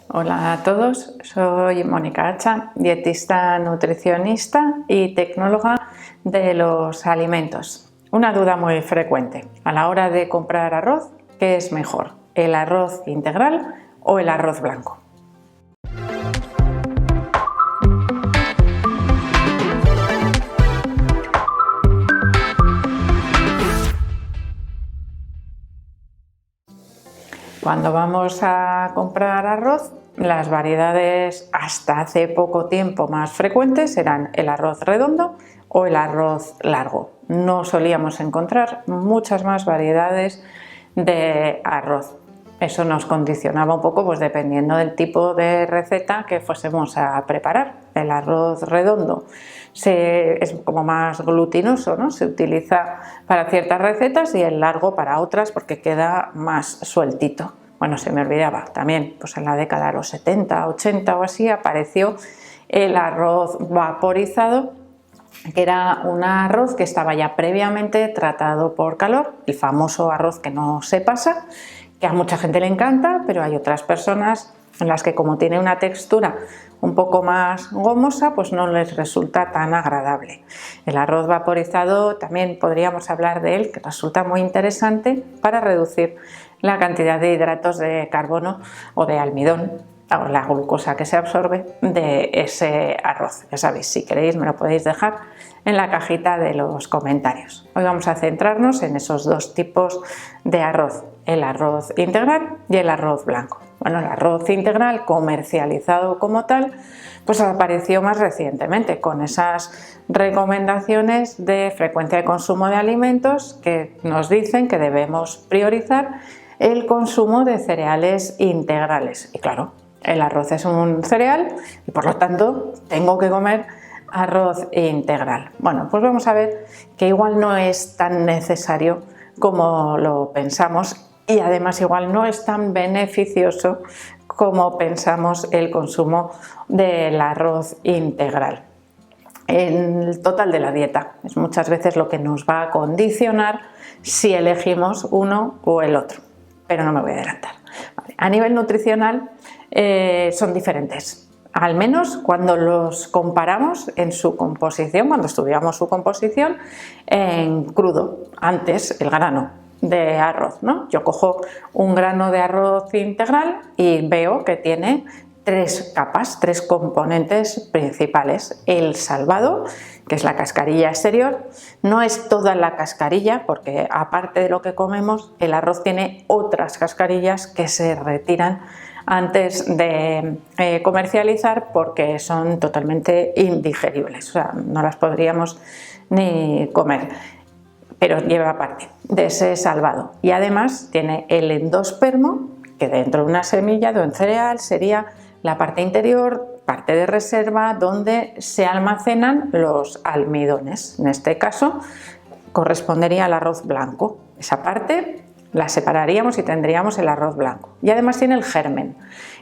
Hola a todos, soy Mónica Hacha, dietista, nutricionista y tecnóloga de los alimentos. Una duda muy frecuente a la hora de comprar arroz, ¿qué es mejor? ¿El arroz integral o el arroz blanco? Cuando vamos a comprar arroz, las variedades hasta hace poco tiempo más frecuentes eran el arroz redondo o el arroz largo. No solíamos encontrar muchas más variedades de arroz. Eso nos condicionaba un poco, pues dependiendo del tipo de receta que fuésemos a preparar. El arroz redondo es como más glutinoso, ¿no? Se utiliza para ciertas recetas y el largo para otras porque queda más sueltito. Bueno, se me olvidaba también, pues en la década de los 70, 80 o así apareció el arroz vaporizado, que era un arroz que estaba ya previamente tratado por calor, el famoso arroz que no se pasa, que a mucha gente le encanta, pero hay otras personas en las que, como tiene una textura un poco más gomosa, pues no les resulta tan agradable. El arroz vaporizado también podríamos hablar de él, que resulta muy interesante para reducir la cantidad de hidratos de carbono o de almidón, o la glucosa que se absorbe de ese arroz. Ya sabéis, si queréis me lo podéis dejar en la cajita de los comentarios. Hoy vamos a centrarnos en esos dos tipos de arroz, el arroz integral y el arroz blanco. Bueno, el arroz integral comercializado como tal, pues apareció más recientemente con esas recomendaciones de frecuencia de consumo de alimentos que nos dicen que debemos priorizar el consumo de cereales integrales. Y claro, el arroz es un cereal y por lo tanto tengo que comer arroz integral. Bueno, pues vamos a ver que igual no es tan necesario como lo pensamos y además igual no es tan beneficioso como pensamos el consumo del arroz integral. El total de la dieta es muchas veces lo que nos va a condicionar si elegimos uno o el otro, pero no me voy a adelantar. Vale. A nivel nutricional son diferentes, al menos cuando los comparamos en su composición, cuando estudiamos su composición en crudo, antes el grano de arroz, ¿no? Yo cojo un grano de arroz integral y veo que tiene tres capas, tres componentes principales. El salvado, que es la cascarilla exterior, no es toda la cascarilla porque aparte de lo que comemos, el arroz tiene otras cascarillas que se retiran antes de comercializar porque son totalmente indigeribles, o sea, no las podríamos ni comer, pero lleva parte de ese salvado. Y además tiene el endospermo, que dentro de una semilla de un cereal sería la parte interior, parte de reserva, donde se almacenan los almidones. En este caso correspondería al arroz blanco. Esa parte la separaríamos y tendríamos el arroz blanco. Y además tiene el germen,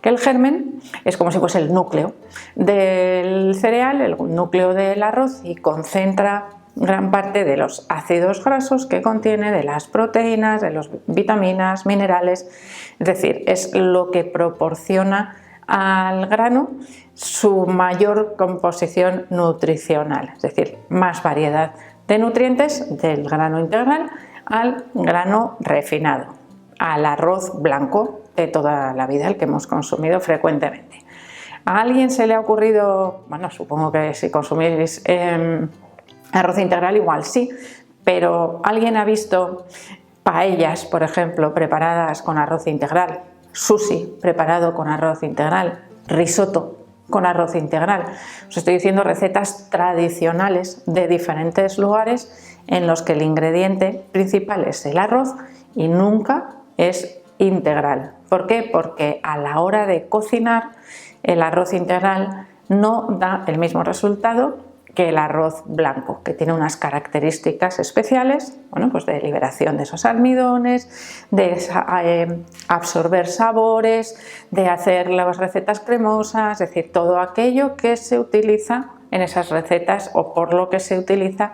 que el germen es como si fuese el núcleo del cereal, el núcleo del arroz, y concentra gran parte de los ácidos grasos que contiene, de las proteínas, de las vitaminas, minerales. Es decir, es lo que proporciona al grano su mayor composición nutricional, es decir, más variedad de nutrientes del grano integral al grano refinado, al arroz blanco de toda la vida, el que hemos consumido frecuentemente. ¿A alguien se le ha ocurrido, bueno, supongo que si consumís arroz integral igual sí, pero alguien ha visto paellas, por ejemplo, preparadas con arroz integral, sushi preparado con arroz integral, risotto con arroz integral? Os estoy diciendo recetas tradicionales de diferentes lugares en los que el ingrediente principal es el arroz y nunca es integral. ¿Por qué? Porque a la hora de cocinar el arroz integral no da el mismo resultado que el arroz blanco, que tiene unas características especiales, bueno, pues de liberación de esos almidones, de absorber sabores, de hacer las recetas cremosas, es decir, todo aquello que se utiliza en esas recetas o por lo que se utiliza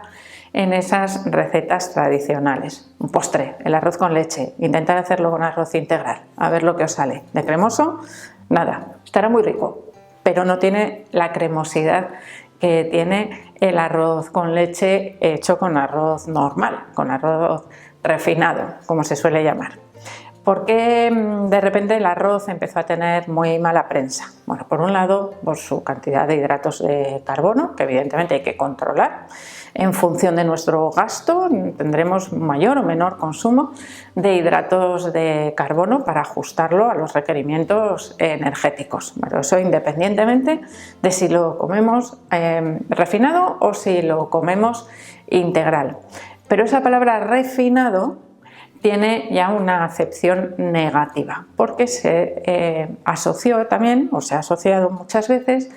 en esas recetas tradicionales. Un postre, el arroz con leche, intentar hacerlo con arroz integral, a ver lo que os sale, de cremoso nada, estará muy rico, pero no tiene la cremosidad que tiene el arroz con leche hecho con arroz normal, con arroz refinado, como se suele llamar. ¿Por qué de repente el arroz empezó a tener muy mala prensa? Bueno, por un lado, por su cantidad de hidratos de carbono, que evidentemente hay que controlar. En función de nuestro gasto tendremos mayor o menor consumo de hidratos de carbono para ajustarlo a los requerimientos energéticos. Pero eso independientemente de si lo comemos refinado o si lo comemos integral. Pero esa palabra refinado tiene ya una acepción negativa, porque se asoció también, o se ha asociado muchas veces,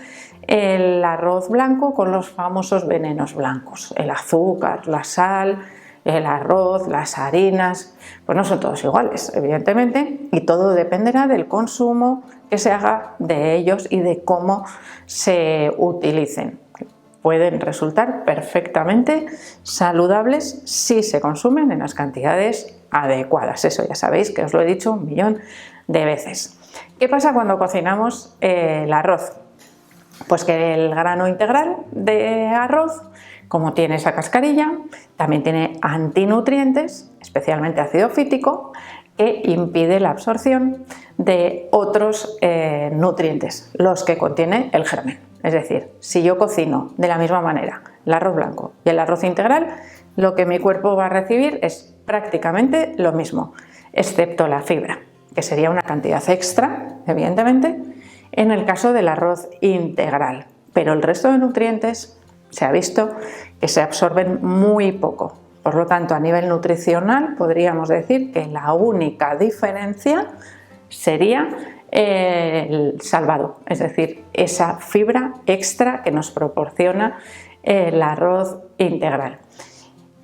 el arroz blanco con los famosos venenos blancos, el azúcar, la sal, el arroz, las harinas. Pues no son todos iguales, evidentemente, y todo dependerá del consumo que se haga de ellos y de cómo se utilicen. Pueden resultar perfectamente saludables si se consumen en las cantidades adecuadas. Eso ya sabéis que os lo he dicho 1.000.000 de veces. ¿Qué pasa cuando cocinamos el arroz? Pues que el grano integral de arroz, como tiene esa cascarilla, también tiene antinutrientes, especialmente ácido fítico, que impide la absorción de otros nutrientes, los que contiene el germen. Es decir, si yo cocino de la misma manera el arroz blanco y el arroz integral, lo que mi cuerpo va a recibir es prácticamente lo mismo, excepto la fibra, que sería una cantidad extra, evidentemente, en el caso del arroz integral. Pero el resto de nutrientes se ha visto que se absorben muy poco. Por lo tanto, a nivel nutricional podríamos decir que la única diferencia sería el salvado, es decir, esa fibra extra que nos proporciona el arroz integral.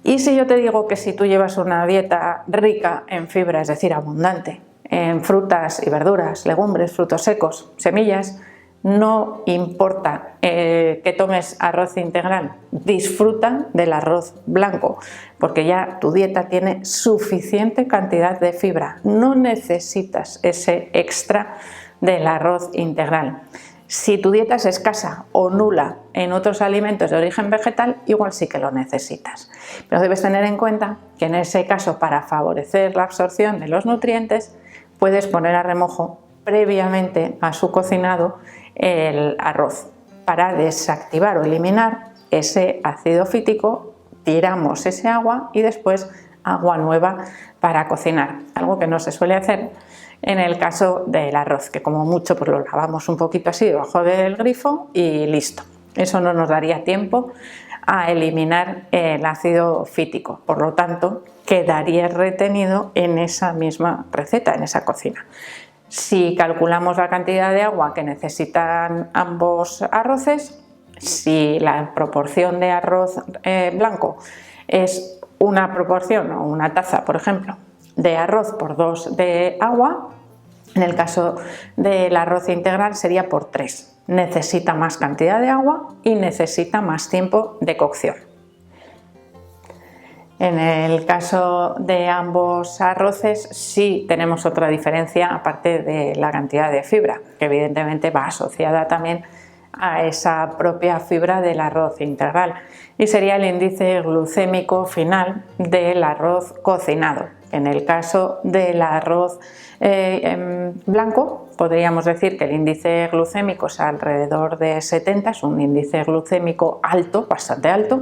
Y si yo te digo que si tú llevas una dieta rica en fibra, es decir, abundante en frutas y verduras, legumbres, frutos secos, semillas, no importa que tomes arroz integral, disfruta del arroz blanco, porque ya tu dieta tiene suficiente cantidad de fibra, no necesitas ese extra del arroz integral. Si tu dieta es escasa o nula en otros alimentos de origen vegetal, igual sí que lo necesitas. Pero debes tener en cuenta que en ese caso, para favorecer la absorción de los nutrientes, puedes poner a remojo previamente a su cocinado el arroz. Para desactivar o eliminar ese ácido fítico, tiramos ese agua y después agua nueva para cocinar, algo que no se suele hacer en el caso del arroz, que como mucho pues lo lavamos un poquito así debajo del grifo y listo. Eso no nos daría tiempo a eliminar el ácido fítico, por lo tanto quedaría retenido en esa misma receta, en esa cocina. Si calculamos la cantidad de agua que necesitan ambos arroces, si la proporción de arroz blanco es una proporción o una taza, por ejemplo, de arroz por 2 de agua, en el caso del arroz integral sería por 3. Necesita más cantidad de agua y necesita más tiempo de cocción. En el caso de ambos arroces sí tenemos otra diferencia aparte de la cantidad de fibra, que evidentemente va asociada también a esa propia fibra del arroz integral, y sería el índice glucémico final del arroz cocinado. En el caso del arroz blanco podríamos decir que el índice glucémico es alrededor de 70, es un índice glucémico alto, bastante alto,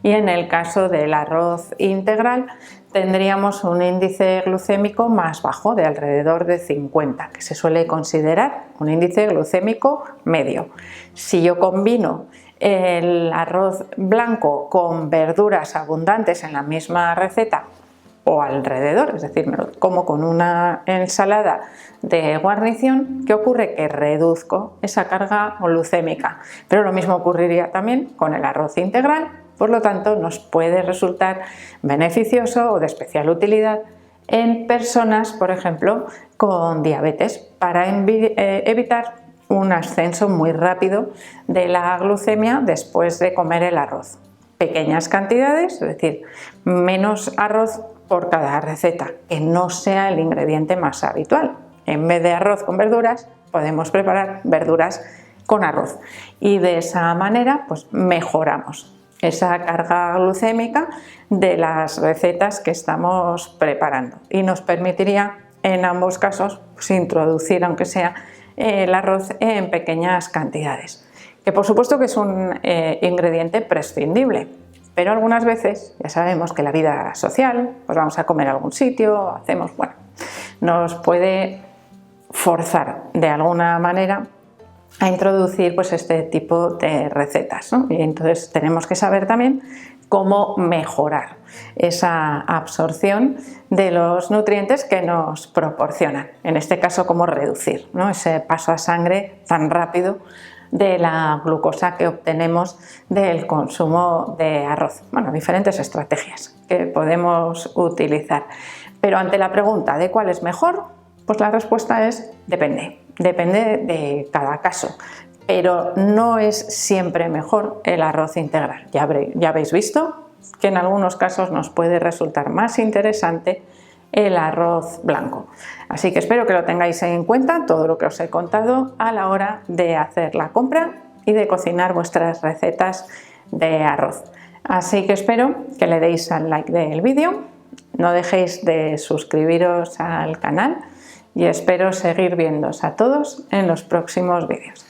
y en el caso del arroz integral tendríamos un índice glucémico más bajo, de alrededor de 50, que se suele considerar un índice glucémico medio. Si yo combino el arroz blanco con verduras abundantes en la misma receta o alrededor, es decir, me lo como con una ensalada de guarnición, ¿qué ocurre? Que reduzco esa carga glucémica, pero lo mismo ocurriría también con el arroz integral. Por lo tanto, nos puede resultar beneficioso o de especial utilidad en personas, por ejemplo, con diabetes, para evitar un ascenso muy rápido de la glucemia después de comer el arroz. Pequeñas cantidades, es decir, menos arroz por cada receta, que no sea el ingrediente más habitual. En vez de arroz con verduras, podemos preparar verduras con arroz y de esa manera pues mejoramos esa carga glucémica de las recetas que estamos preparando y nos permitiría en ambos casos pues introducir, aunque sea el arroz, en pequeñas cantidades, que por supuesto que es un ingrediente prescindible, pero algunas veces ya sabemos que la vida social, pues vamos a comer a algún sitio, hacemos, bueno, nos puede forzar de alguna manera a introducir pues este tipo de recetas, ¿no? Y entonces tenemos que saber también cómo mejorar esa absorción de los nutrientes que nos proporcionan, en este caso cómo reducir, ¿no?, ese paso a sangre tan rápido de la glucosa que obtenemos del consumo de arroz. Bueno, diferentes estrategias que podemos utilizar, pero ante la pregunta de cuál es mejor, pues la respuesta es depende de cada caso, pero no es siempre mejor el arroz integral. Ya habéis visto que en algunos casos nos puede resultar más interesante el arroz blanco. Así que espero que lo tengáis en cuenta todo lo que os he contado a la hora de hacer la compra y de cocinar vuestras recetas de arroz. Así que espero que le deis al like del vídeo, no dejéis de suscribiros al canal y espero seguir viéndoos a todos en los próximos vídeos.